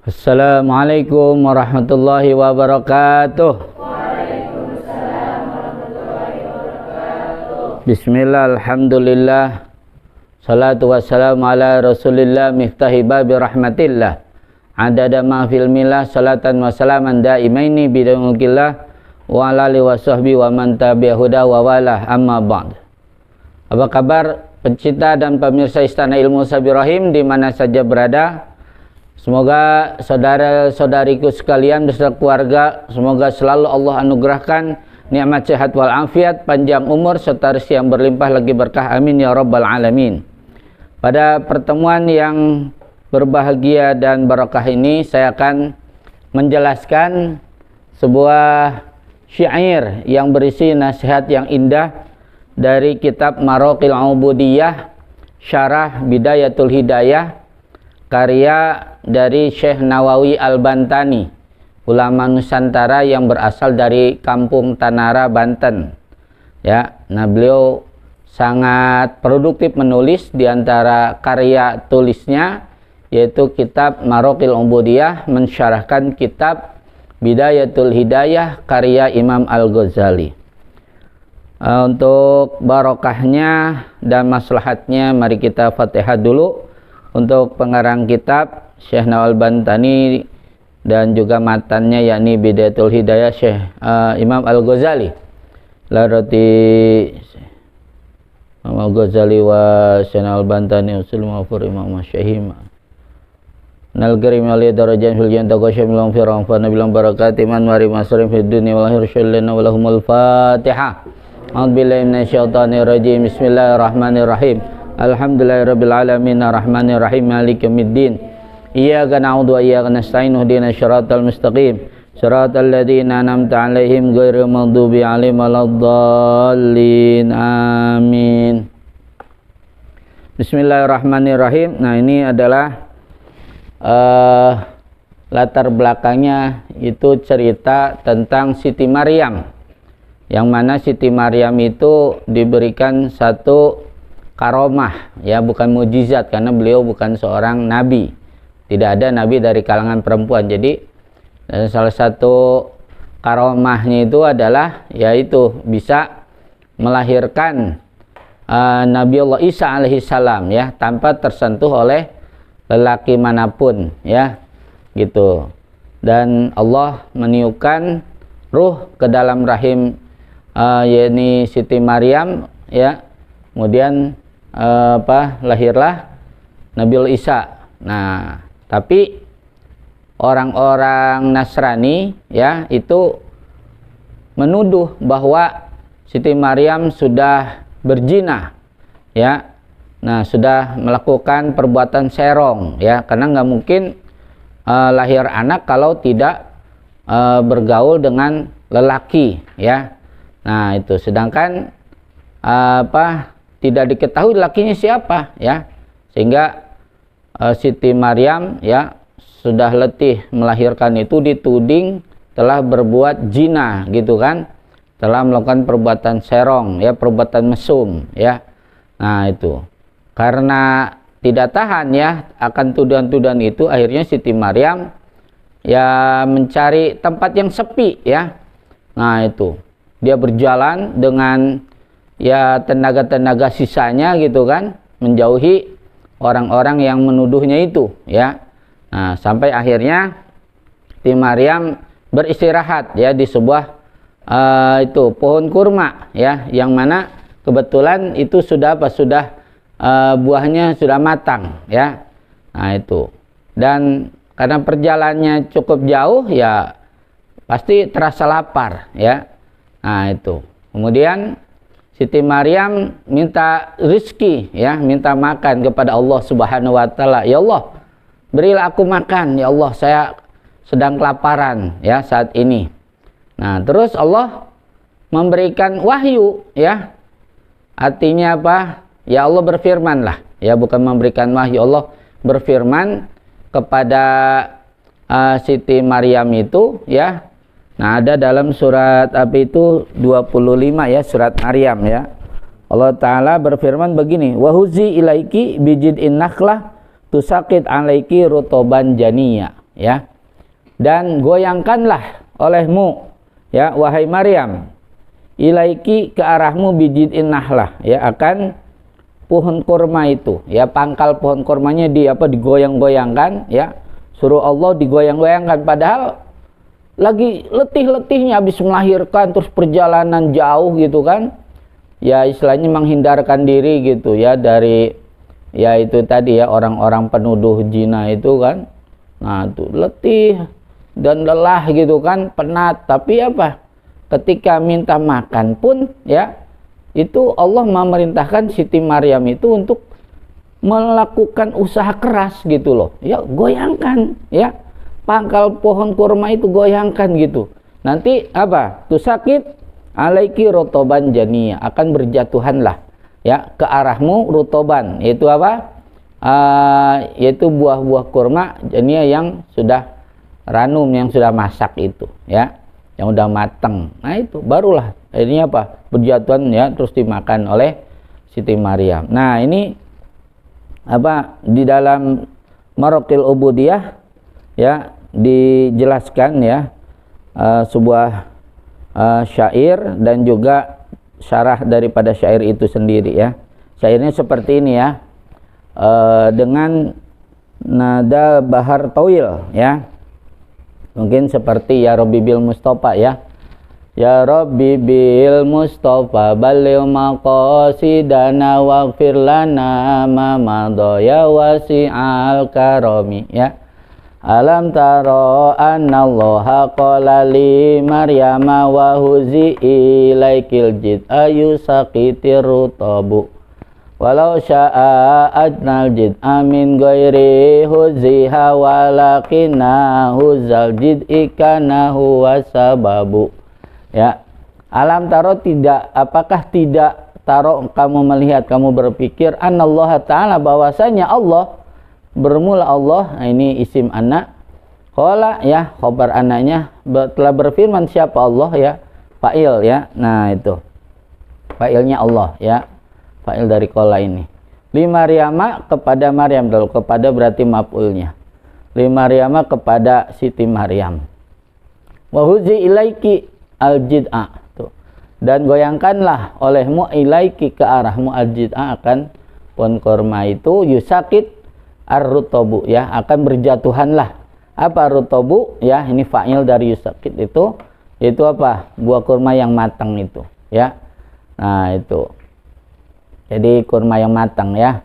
Assalamualaikum warahmatullahi wabarakatuh. Waalaikumsalam warahmatullahi wabarakatuh. Bismillah, alhamdulillah, salatu wassalamu ala rasulillah, miftahi babi rahmatillah, adada ma fil milah, salatan wa salaman daimaini bidamulkillah, wa ala alihi wa sahbihi wa man tabi'ahuda wa walah, amma ba'd. Apa kabar pencinta dan pemirsa Istana Ilmu Sabir Rahim di mana saja berada? Semoga saudara-saudariku sekalian beserta keluarga, semoga selalu Allah anugerahkan nikmat sehat wal afiat, panjang umur serta rezeki yang berlimpah lagi berkah, amin ya rabbal alamin. Pada pertemuan yang berbahagia dan barakah ini saya akan menjelaskan sebuah syair yang berisi nasihat yang indah dari kitab Maraqil Ubudiyah Syarah Bidayatul Hidayah, karya dari Syekh Nawawi Al-Bantani, ulama Nusantara yang berasal dari Kampung Tanara, Banten. Ya, nah beliau sangat produktif menulis, di antara karya tulisnya yaitu kitab Maraqil Ubudiyah mensyarahkan kitab Bidayatul Hidayah karya Imam Al-Ghazali. Untuk barokahnya dan maslahatnya mari kita Fatihah dulu. Untuk pengarang kitab Syekh Nawawi Al-Bantani dan juga matannya yakni Bidayatul Hidayah Syekh Imam Al-Ghazali. Larati Imam Al-Ghazali wa Syekh Nawawi Al-Bantani usul mafur Imam Syahima. Nal karim ali darajat fil jannah qasyam lahum fi rahmah bilang barakati man wari masrim fid dunya wal akhirah syallana wa lahumul Fatihah. A'udzubillahi minasyaitonir rajim. Bismillahirrahmanirrahim. Alhamdulillahirabbil alamin arrahmanir rahim maliki yaumiddin. Iyyaka na'budu wa iyyaka nasta'in ihdinas siratal mustaqim siratal ladzina an'amta 'alaihim ghairil maghdubi 'alaihim waladdallin. Amin. Bismillahirrahmanirrahim. Nah, ini adalah latar belakangnya itu cerita tentang Siti Maryam, yang mana Siti Maryam itu diberikan satu karomah, ya, bukan mujizat, karena beliau bukan seorang nabi, tidak ada nabi dari kalangan perempuan. Jadi salah satu karomahnya itu adalah yaitu bisa melahirkan Nabi Allah Isa alaihissalam, ya, tanpa tersentuh oleh lelaki manapun, ya, gitu. Dan Allah meniupkan ruh ke dalam rahim yakni Siti Maryam, ya, kemudian lahirlah Nabi Isa. Nah, tapi orang-orang Nasrani, ya, itu menuduh bahwa Siti Maryam sudah berzina, ya. Nah, sudah melakukan perbuatan serong, ya, karena nggak mungkin lahir anak kalau tidak bergaul dengan lelaki, ya. Nah, itu sedangkan tidak diketahui lakinya siapa, ya, sehingga Siti Maryam, ya, sudah letih melahirkan itu dituding telah berbuat zina, gitu kan, telah melakukan perbuatan serong, ya, perbuatan mesum, ya. Nah, itu karena tidak tahan, ya, akan tuduhan-tuduhan itu, akhirnya Siti Maryam, ya, mencari tempat yang sepi, ya. Nah, itu dia berjalan dengan, ya, tenaga-tenaga sisanya, gitu kan, menjauhi orang-orang yang menuduhnya itu, ya. Nah, sampai akhirnya Siti Maryam beristirahat, ya, di sebuah itu pohon kurma, ya, yang mana kebetulan itu sudah buahnya sudah matang, ya. Nah, itu, dan karena perjalanannya cukup jauh, ya, pasti terasa lapar, ya. Nah, itu kemudian Siti Maryam minta rizki, ya, minta makan kepada Allah Subhanahu wa Ta'ala. Ya Allah, berilah aku makan, ya Allah, saya sedang kelaparan, ya, saat ini. Nah, terus Allah memberikan wahyu, ya. Artinya apa? Ya, Allah berfirmanlah, ya, bukan memberikan wahyu, Allah berfirman kepada Siti Maryam itu, ya. Nah, ada dalam surat apa itu 25, ya, surat Maryam, ya. Allah Ta'ala berfirman begini, wahuzi ilaiki bijid'in nakhlah tusakit alaiki rutoban janiya. ya. Dan goyangkanlah olehmu, ya wahai Maryam, ilaiki ke arahmu bijid'in nahlah, ya akan pohon kurma itu, ya pangkal pohon kurmanya digoyang-goyangkan, ya suruh Allah digoyang-goyangkan, padahal lagi letih-letihnya habis melahirkan, terus perjalanan jauh gitu kan, ya istilahnya menghindarkan diri gitu ya dari ya itu tadi ya orang-orang penuduh zina itu kan. Nah itu letih dan lelah gitu kan, penat, tapi apa, ketika minta makan pun ya itu Allah memerintahkan Siti Maryam itu untuk melakukan usaha keras gitu loh, ya goyangkan ya pangkal pohon kurma itu, goyangkan gitu, nanti apa tuh sakit alaiki rotoban jania, akan berjatuhanlah ya ke arahmu rotoban, yaitu apa, yaitu buah-buah kurma jania yang sudah ranum, yang sudah masak itu ya, yang udah matang. Nah itu barulah ini apa, berjatuhan ya, terus dimakan oleh Siti Maryam. Nah ini apa, di dalam Maraqil Ubudiyah ya dijelaskan ya sebuah syair dan juga syarah daripada syair itu sendiri ya. Syairnya seperti ini ya, dengan nada bahar tawil ya, mungkin seperti ya Rabbi bil Mustafa ya, ya Rabbi bil Mustafa balil maqasidana waghfir lana ma madaya wasi'al karami ya. Alam taro annallaha qala li Maryama wa huzi ilaikil jid ayu saqitir rutabu walau sya'a adnal jid amin ghairi huziha walakina huzal jid ikana huwa sababu ya. Alam taro, tidak, apakah tidak taro kamu melihat, kamu berpikir, anallaha ta'ala, bahwasanya Allah, bermula Allah, nah ini isim anak, qala ya khobar anaknya, telah berfirman siapa Allah ya, fa'il ya. Nah itu fa'ilnya Allah ya, fa'il dari qala ini. Li Maryama, kepada Maryam dulu, kepada berarti maf'ulnya. Li Maryama, kepada Siti Maryam. Wa huzi ilaiki al-jid'a, tuh. Dan goyangkanlah olehmu ilaiki ke arahmu al-jid'a, akan pohon kurma itu, yusakit ar-rutobu ya, akan berjatuhanlah. Apa rutobu ya, ini fa'il dari yusakit itu, yaitu apa, buah kurma yang matang itu ya. Nah itu jadi kurma yang matang ya.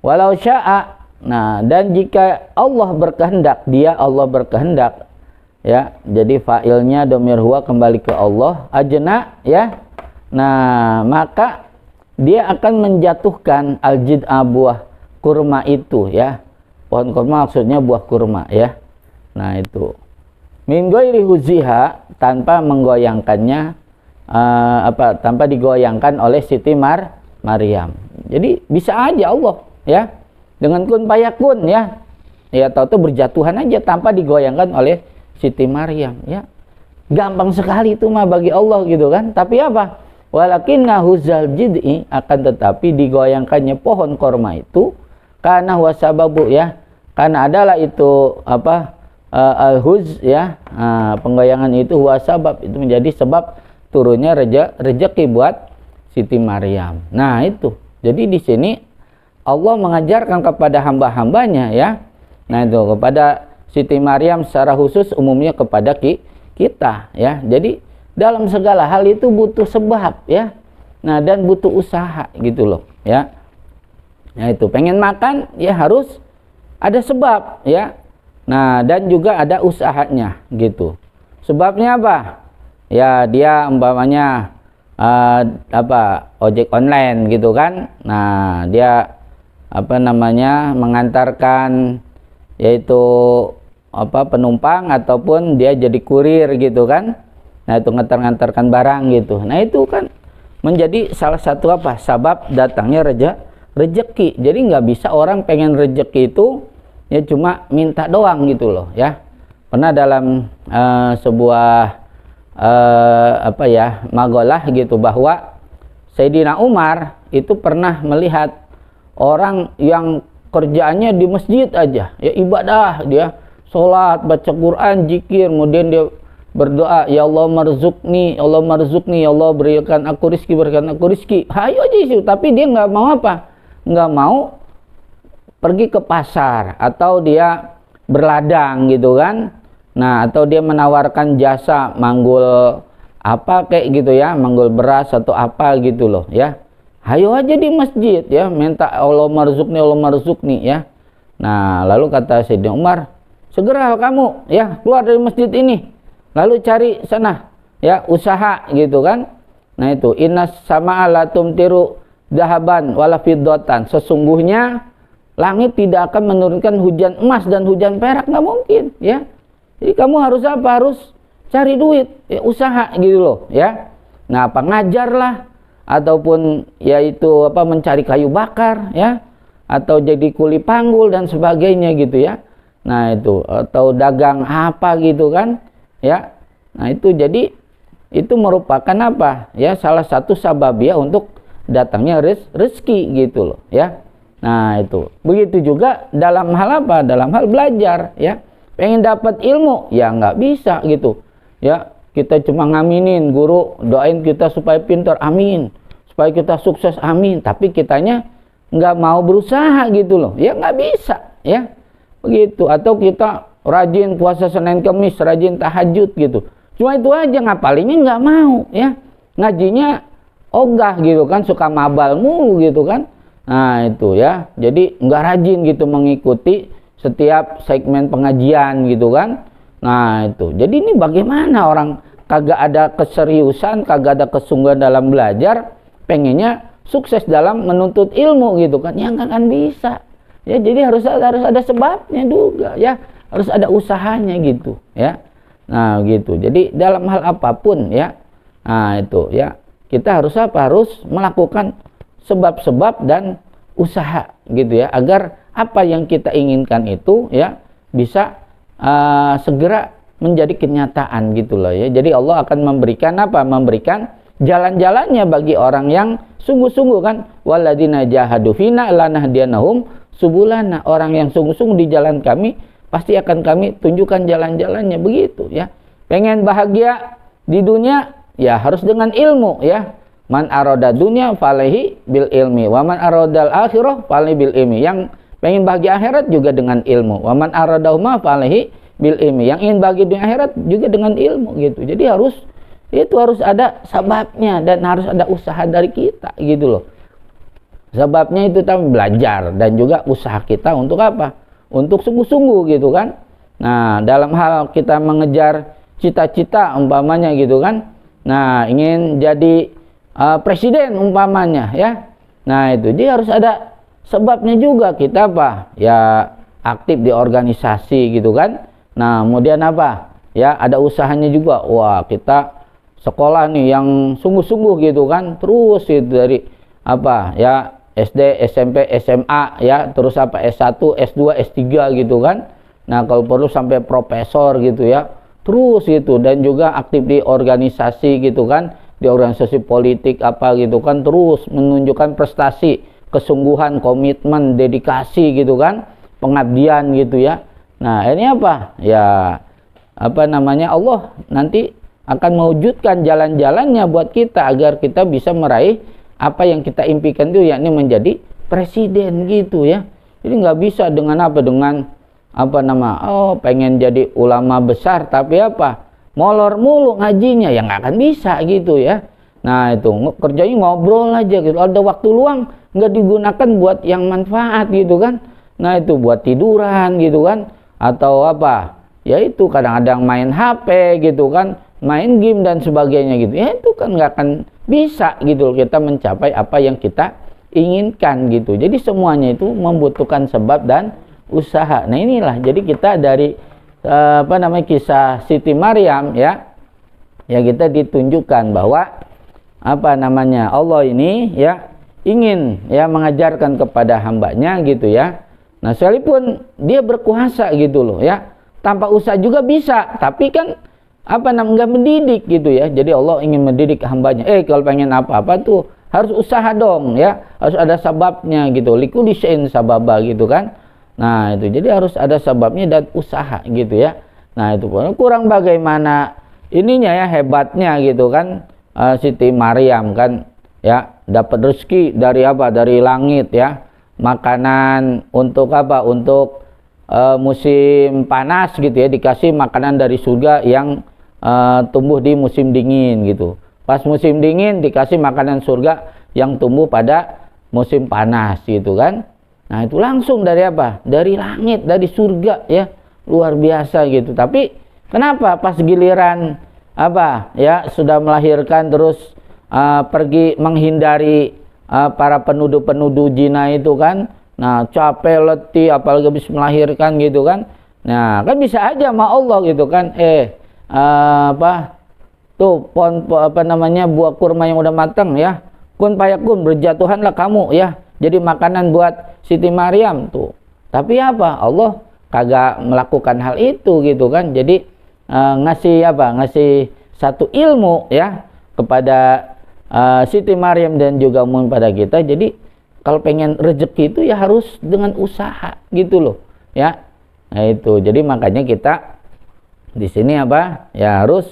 Walau sya'a, nah dan jika Allah berkehendak, dia Allah berkehendak ya, jadi fa'ilnya domir huwa kembali ke Allah, ajna ya. Nah maka dia akan menjatuhkan al-jid'a, buah kurma itu ya, pohon kurma maksudnya buah kurma ya. Nah itu min ghairi huziha, tanpa menggoyangkannya, tanpa digoyangkan oleh Siti Maryam. Jadi bisa aja Allah ya dengan kun fayakun ya, ya tahu-tahu berjatuhan aja tanpa digoyangkan oleh Siti Maryam ya. Gampang sekali itu mah bagi Allah gitu kan. Tapi apa, walakinna huzal jid'i, akan tetapi digoyangkannya pohon kurma itu karena wasababu ya, karena adalah itu apa, al-huz ya, penggoyangan itu wasabab, itu menjadi sebab turunnya rezeki buat Siti Maryam. Nah itu, jadi di sini Allah mengajarkan kepada hamba-hambanya ya, nah itu kepada Siti Maryam secara khusus, umumnya kepada kita ya. Jadi dalam segala hal itu butuh sebab ya, nah dan butuh usaha gitu loh ya. Nah itu pengen makan ya harus ada sebab ya. Nah dan juga ada usahanya gitu. Sebabnya apa? Ya dia umpamanya ojek online gitu kan. Nah dia mengantarkan yaitu penumpang, ataupun dia jadi kurir gitu kan. Nah itu ngantarkan barang gitu. Nah itu kan menjadi salah satu sabab datangnya rezeki. Jadi nggak bisa orang pengen rezeki itu ya cuma minta doang gitu loh ya. Pernah dalam sebuah magolah gitu, bahwa Sayyidina Umar itu pernah melihat orang yang kerjaannya di masjid aja ya, ibadah dia sholat, baca Quran, zikir, kemudian dia berdoa, ya Allah marzuqni, ya Allah marzuqni, ya Allah berikan aku rizki. Hayo aja itu, tapi dia nggak mau apa? Nggak mau pergi ke pasar atau dia berladang gitu kan. Nah, atau dia menawarkan jasa manggul apa kayak gitu ya, manggul beras atau apa gitu loh ya. Hayo aja di masjid ya, minta Allah marzuqni ya. Nah, lalu kata Sayyidina Umar, segera kamu ya keluar dari masjid ini, lalu cari sana ya usaha gitu kan. Nah itu, innas sama'a la tumtiru dahaban wala fiddatan, sesungguhnya langit tidak akan menurunkan hujan emas dan hujan perak, nggak mungkin ya. Jadi kamu harus apa? Harus cari duit, ya, usaha gitu loh ya. Nah, apa ngajarlah ataupun yaitu apa mencari kayu bakar ya, atau jadi kuli panggul dan sebagainya gitu ya. Nah itu, atau dagang apa gitu kan ya. Nah itu, jadi itu merupakan apa ya, salah satu sababiyah untuk datangnya rezeki gitu loh ya. Nah itu, begitu juga dalam hal apa? Dalam hal belajar ya. Pengen dapat ilmu ya nggak bisa gitu ya. Kita cuma ngaminin guru doain kita supaya pintar, amin, supaya kita sukses, amin, tapi kitanya nggak mau berusaha gitu loh ya, nggak bisa ya begitu. Atau kita rajin puasa Senin Kemis, rajin tahajud gitu, cuma itu aja ngapalinnya nggak mau ya, ngajinya ogah gitu kan, suka mabal mulu gitu kan. Nah itu ya, jadi nggak rajin gitu mengikuti setiap segmen pengajian gitu kan. Nah itu, jadi ini bagaimana orang kagak ada keseriusan, kagak ada kesungguhan dalam belajar, pengennya sukses dalam menuntut ilmu gitu kan, yang nggak akan bisa ya. Jadi harus ada sebabnya juga ya, harus ada usahanya gitu ya. Nah gitu, jadi dalam hal apapun ya, nah itu ya, kita harus apa? Harus melakukan sebab-sebab dan usaha gitu ya, agar apa yang kita inginkan itu ya bisa segera menjadi kenyataan gitu loh ya. Jadi Allah akan memberikan apa? Memberikan jalan-jalannya bagi orang yang sungguh-sungguh kan. Walladzina jahadu fina lanahdiyanahum subulana, orang yang sungguh-sungguh di jalan kami pasti akan kami tunjukkan jalan-jalannya begitu ya. Pengen bahagia di dunia ya harus dengan ilmu ya. Man aroda dunya falehi bil ilmi, wa man arodal akhirah falehi bil ilmi. Yang pengen bahagia akhirat juga dengan ilmu. Wa man aradahuma falehi bil ilmi. Yang ingin bahagia dunia akhirat juga dengan ilmu gitu. Jadi harus ada sebabnya dan harus ada usaha dari kita gitu loh. Sebabnya itu kita belajar dan juga usaha kita untuk apa? Untuk sungguh-sungguh gitu kan. Nah, dalam hal kita mengejar cita-cita umpamanya gitu kan. Nah, ingin jadi presiden umpamanya ya. Nah, itu dia harus ada sebabnya juga. Kita apa? Ya aktif di organisasi gitu kan. Nah, kemudian apa? Ya ada usahanya juga. Wah, kita sekolah nih yang sungguh-sungguh gitu kan. Terus itu dari apa? Ya SD, SMP, SMA ya, terus apa S1, S2, S3 gitu kan. Nah, kalau perlu sampai profesor gitu ya. Terus gitu, dan juga aktif di organisasi gitu kan, di organisasi politik apa gitu kan, terus menunjukkan prestasi, kesungguhan, komitmen, dedikasi gitu kan, pengabdian gitu ya. Nah, ini apa? Ya apa namanya, Allah nanti akan mewujudkan jalan-jalannya buat kita agar kita bisa meraih apa yang kita impikan itu, yakni menjadi presiden gitu ya. Jadi nggak bisa dengan apa, dengan apa nama, pengen jadi ulama besar tapi apa, molor mulu ngajinya, ya nggak akan bisa gitu ya. Nah itu kerjanya ngobrol aja gitu, ada waktu luang nggak digunakan buat yang manfaat gitu kan. Nah itu buat tiduran gitu kan, atau apa ya, itu kadang-kadang main HP gitu kan, main game dan sebagainya gitu ya. Itu kan nggak akan bisa gitu kita mencapai apa yang kita inginkan gitu. Jadi semuanya itu membutuhkan sebab dan usaha. Nah inilah, jadi kita dari apa namanya, kisah Siti Maryam ya, ya kita ditunjukkan bahwa apa namanya, Allah ini ya ingin ya mengajarkan kepada hambanya gitu ya. Nah sekalipun dia berkuasa gitu loh ya, tanpa usaha juga bisa, tapi kan apa namanya, nggak mendidik gitu ya. Jadi Allah ingin mendidik hambanya. Kalau pengen apa-apa tuh harus usaha dong ya, harus ada sababnya gitu. Likulli syai'in sababa gitu kan. Nah itu jadi harus ada sebabnya dan usaha gitu ya. Nah itu kurang bagaimana ininya ya, hebatnya gitu kan, Siti Maryam kan ya, dapat rezeki dari apa, dari langit ya, makanan untuk apa, untuk musim panas gitu ya, dikasih makanan dari surga yang tumbuh di musim dingin gitu. Pas musim dingin dikasih makanan surga yang tumbuh pada musim panas gitu kan. Nah itu langsung dari apa, dari langit, dari surga ya, luar biasa gitu. Tapi kenapa pas giliran apa ya, sudah melahirkan terus pergi menghindari para penuduh-penuduh zina itu kan, nah capek letih apalagi habis melahirkan gitu kan. Nah kan bisa aja sama Allah gitu kan, apa tuh apa namanya, buah kurma yang udah matang ya, kun payakun, berjatuhanlah kamu ya, jadi makanan buat Siti Maryam tuh. Tapi apa, Allah kagak melakukan hal itu gitu kan. Jadi ngasih apa, ngasih satu ilmu ya kepada Siti Maryam dan juga umum pada kita. Jadi kalau pengen rezeki itu ya harus dengan usaha gitu loh ya. Nah itu jadi makanya kita di sini apa ya, harus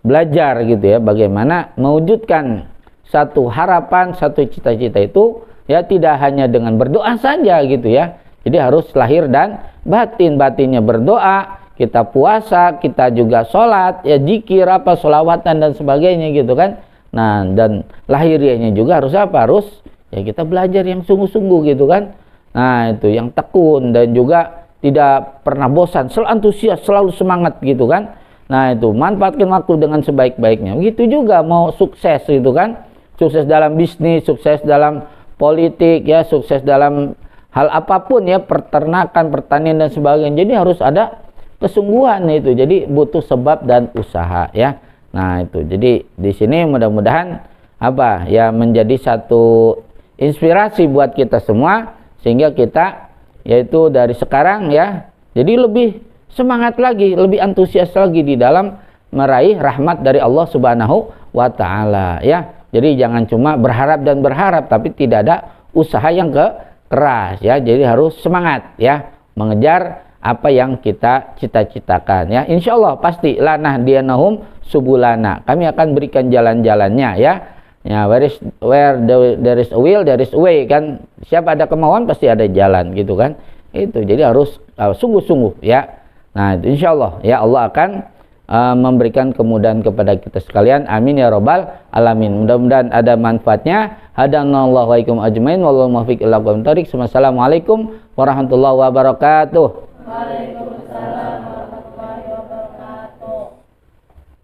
belajar gitu ya, bagaimana mewujudkan satu harapan, satu cita-cita itu ya, tidak hanya dengan berdoa saja gitu ya. Jadi harus lahir dan batin, batinnya berdoa, kita puasa, kita juga sholat ya, zikir apa, sholawatan dan sebagainya gitu kan. Nah dan lahiriahnya juga harus apa, harus ya kita belajar yang sungguh-sungguh gitu kan. Nah itu yang tekun dan juga tidak pernah bosan, selalu antusias, selalu semangat gitu kan. Nah itu manfaatkan waktu dengan sebaik-baiknya. Begitu juga mau sukses gitu kan, sukses dalam bisnis, sukses dalam politik ya, sukses dalam hal apapun ya, peternakan, pertanian dan sebagainya. Jadi harus ada kesungguhan itu. Jadi butuh sebab dan usaha ya. Nah itu jadi di sini mudah-mudahan apa ya, menjadi satu inspirasi buat kita semua, sehingga kita yaitu dari sekarang ya, jadi lebih semangat lagi, lebih antusias lagi di dalam meraih rahmat dari Allah Subhanahu wa taala ya. Jadi jangan cuma berharap dan berharap tapi tidak ada usaha yang keras ya. Jadi harus semangat ya mengejar apa yang kita cita-citakan ya. Insyaallah pasti lanah dianahum subulana. Kami akan berikan jalan-jalannya ya. Ya, where there is a will, there is a way kan. Siapa ada kemauan pasti ada jalan gitu kan. Itu jadi harus sungguh-sungguh ya. Nah, insyaallah ya Allah akan memberikan kemudahan kepada kita sekalian. Amin ya rabbal alamin. Mudah-mudahan ada manfaatnya. Hadanallahu wa iyyakum ajmain wallahu muwaffiq ila aqwamit thoriq. Wassalamualaikum warahmatullahi wabarakatuh.